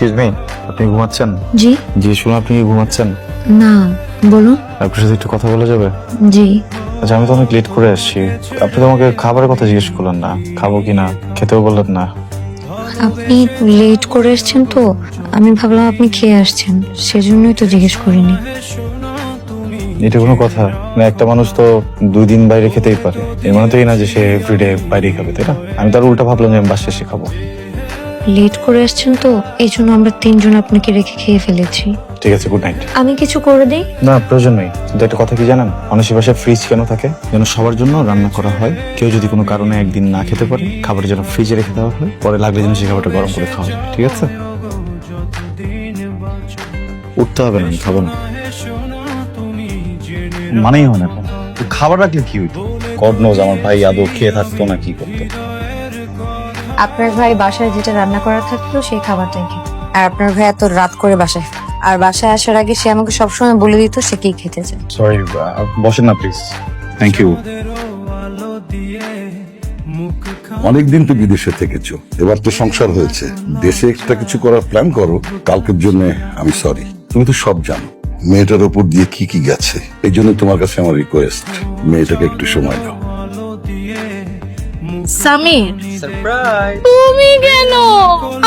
Excuse me, আপনি ঘুমাচ্ছেন? জি জি শুনুন, আপনি কি ঘুমাচ্ছেন? না, বলুন। আপনার সাথে একটু কথা বলা যাবে? জি আচ্ছা, আমি তো অনেক লেট করে আসছি। আপনি তো আমাকে খাবারের কথা জিজ্ঞেস করলেন না, খাবো কিনা, খেতেও বললেন না। আপনি লেট করে এসেছেন তো আমি ভাবলাম আপনি খেয়ে আসছেন, সেজন্যই তো জিজ্ঞেস করিনি। এটা কোনো কথা না? একটা মানুষ তো 2 দিন বাইরে খেতেই পারে, এর মানে তো এই না যে সে এভরিডে বাইরেই খাবে, তাই না? আমি তার উল্টা ভাবলাম যে আমি বাসায় এসে খাবো। লেট করে এসেছেন তো এই জন্য আমরা 3 জন আপনাকে রেখে খেয়ে ফেলেছি। ঠিক আছে, গুড নাইট। আমি কিছু করে দিই? না, প্রয়োজন নেই। কিন্তু একটা কথা কি জানেন, মানুষের বাসায় ফ্রিজ কেন থাকে? যেন সবার জন্য রান্না করা হয়। কেউ যদি কোনো কারণে একদিন না খেতে পারে, খাবার যেন ফ্রিজে রেখে দেওয়া হয়, পরে লাগলে যেন সেই খাবারটা গরম করে খাওয়া যায়। ঠিক আছে? উঠতে হবে না, আমি খাবো না। মানেই হয় না। খাবার রাখলে কি হইতো? গড নোজ আমার ভাই আদৌ খেয়ে থাকতো না কি করতো। আপনার ভাই বাসায় যেটা রান্না করা থাকতো সেই খাবারটাই খেত। আর আপনার ভাই এত রাত করে বাসায়, আর বাসায় আসার আগে সে আমাকে সবসময় বলে দিত সে কি খেতে চায়। সরি, বসেন না প্লিজ। Thank you. অনেকদিন তো বিদেশে থেকেছো, এবার তো সংসার হয়েছে, দেশে একটা কিছু করার প্ল্যান করো। কালকের জন্য আমি সরি, তুমি তো সব জানো মেয়েটার উপর দিয়ে কি কি গেছে। এই জন্য তোমার কাছে আমার রিকোয়েস্ট, মেয়েটাকে একটু সময় দাও। সামির, সারপ্রাইজ। তুমি কেন?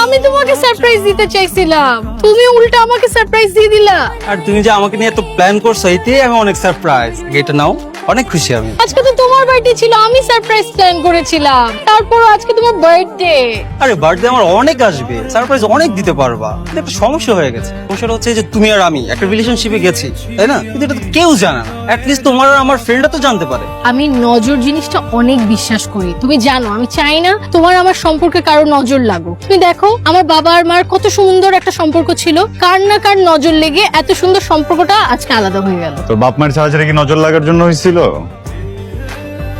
আমি তোমাকে সারপ্রাইজ দিতে চাইছিলাম, তুমি উল্টা আমাকে সারপ্রাইজ দিয়ে দিলা। আর তুমি যে আমাকে নিয়ে এত প্ল্যান করছো, এতেই আমি অনেক সারপ্রাইজ। এটা নাও, অনেক খুশি আমি। আজকে তো তোমার বার্থডে ছিল, আমি সারপ্রাইজ প্ল্যান করেছিলাম, তারপর আজকে তোমার বার্থডে। আরে বার্থডে আমার অনেক আসবে, সারপ্রাইজ অনেক দিতে পারবা। কিন্তু একটা সমস্যা হয়ে গেছে। সমস্যাটা হচ্ছে যে তুমি আর আমি একটা রিলেশনশিপে গেছি, তাই না? কিন্তু এটা তো কেউ জানে না। অ্যাটলিস্ট তোমার আর আমার ফ্রেন্ডরা তো জানতে পারে। আমি নজর জিনিসটা অনেক বিশ্বাস করি, তুমি জানো। আমি চাই না তোমার আমার সম্পর্কে কারো নজর লাগুক। তুমি দেখো আমার বাবা আর মার কত সুন্দর একটা সম্পর্ক ছিল, কার না কার নজর লেগে এত সুন্দর সম্পর্কটা আজকে আলাদা হয়ে গেল। তোর বাপ মায়ের ছাড়াছাড়ি কি নজর লাগার জন্য হয়েছিল,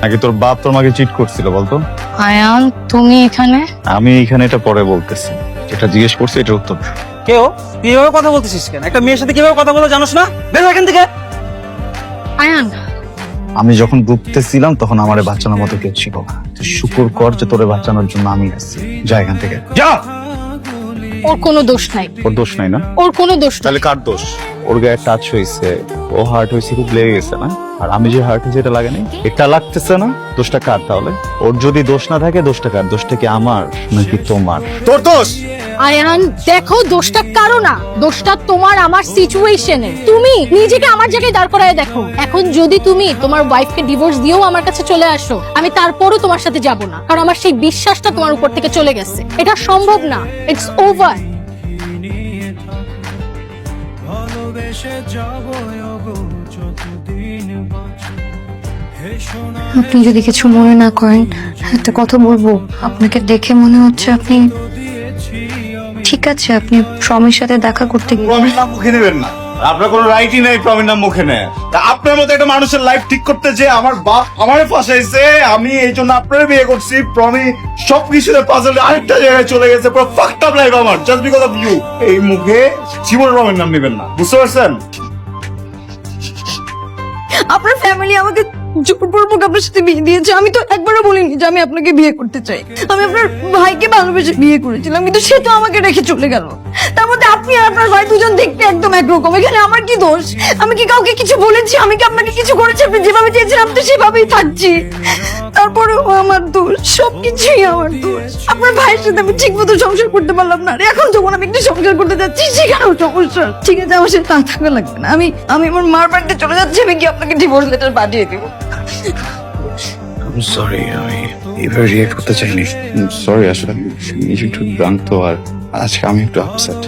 নাকি তোর বাপ তোর মাকে চিট করছিল বলতো? আয়ান, তুমি এখানে? আমি এইখানে এটা পরে বলতেছি, যেটা জিজ্ঞেস করছি এটার উত্তর দে। কেউ তুই এভাবে কথা বলতেছিস কেন? একটা মেয়ের সাথে কিভাবে কথা বলে জানোস না? বের হ এখান থেকে। আয়ান, আমি যখন ডুবতেছিলাম তখন আমারে বাঁচানোর মতো কেউ ছিল না। তুই শুকুর কর যে তোরে বাঁচানোর জন্য আমি আছি। যা এখান থেকে, যা। ওর কোনো দোষ নাই, ওর দোষ নাই না? ওর কোনো দোষ নাই। তাহলে কার দোষ? ওর গায়ে টাচ হয়েছে, ও হার্ট হয়েছে, খুব লেগে গেছে না? আর আমি যে হার্ট হয়েছে এটা লাগে নাই, এটা লাগতেছে না? দোষটা কার তাহলে? ওর যদি দোষ না থাকে দোষটা কার? দোষটা কি আমার নাকি তোমার? তোর দোষ। আয়ান দেখো, দোষটা কারো না, দোষটা তোমার আমার সিচুয়েশনে। তুমি নিজেকে আমার জায়গায় দাঁড় করায় দেখো। এখন যদি তুমি তোমার ওয়াইফকে ডিভোর্স দিয়েও আমার কাছে চলে আসো, আমি তারপরও তোমার সাথে যাব না, কারণ আমার সেই বিশ্বাসটা তোমার উপর থেকে চলে গেছে। এটা সম্ভব না, ইটস ওভার। আপনি যদি কিছু মনে না করেন একটা কথা বলবো। আপনাকে দেখে মনে হচ্ছে আপনি ঠিক আছে। আপনি প্রমির সাথে দেখা করতে গিয়ে প্রমির নাম মুখে নেবেন না, আপনার কোনো রাইটই নেই প্রমির নাম মুখে নেয়। তা আপনার মতো একটা মানুষের লাইফ ঠিক করতে যে আমার বাপ আমারে ফাঁসাইছে, আমি এই জন্য আপনার বিয়ে করছি। প্রমি সবকিছুতে পাজলে আরেকটা জায়গায় চলে গেছে, পুরো ফাকড আপ লাইফ আমার, জাস্ট বিকজ অফ ইউ। এই মুখে জীবন প্রমির নাম নেবেন না, বুঝতে পারছেন? আপনার ফ্যামিলি আমাকে জোরপূর্বক আপনার সাথে বিয়ে দিয়েছে। আমি তো একবারও বলিনি যে আমি আপনাকে বিয়ে করতে চাই। আমি আপনার ভাইকে ভালোবেসে বিয়ে করেছিলাম, কিন্তু সে তো আমাকে রেখে চলে গেল। তার মধ্যে আপনি আর আপনার ভাই দুজন দেখতে একদম একরকম। এখানে আমার কি দোষ? আমি কি কাউকে কিছু বলেছি? আমি কি আপনাকে কিছু করেছি? আপনি যেভাবে চেয়েছিলাম তো সেভাবেই থাকছি। তারপরেও আমার দোষ, সবকিছুই আমার দোষ। আপনার ভাইয়ের সাথে আমি ঠিক মতো সংসার করতে পারলাম না, আর এখন যখন আমি একটু সংসার করতে যাচ্ছি সেখানেও সমস্যা। ঠিক আছে, আমার সাথে থাকা লাগবে না। আমি আমার মার বাড়িতে চলে যাচ্ছি। আমি কি আপনাকে ডিভোর্স লেটার পাঠিয়ে দেবো? সরি, আমি এভাবে রিয়েক্ট করতে চাইনি। সরি, আসলে আমি একটু ড্রাঙ্ক তো, আর আজকে আমি একটু আপসেট।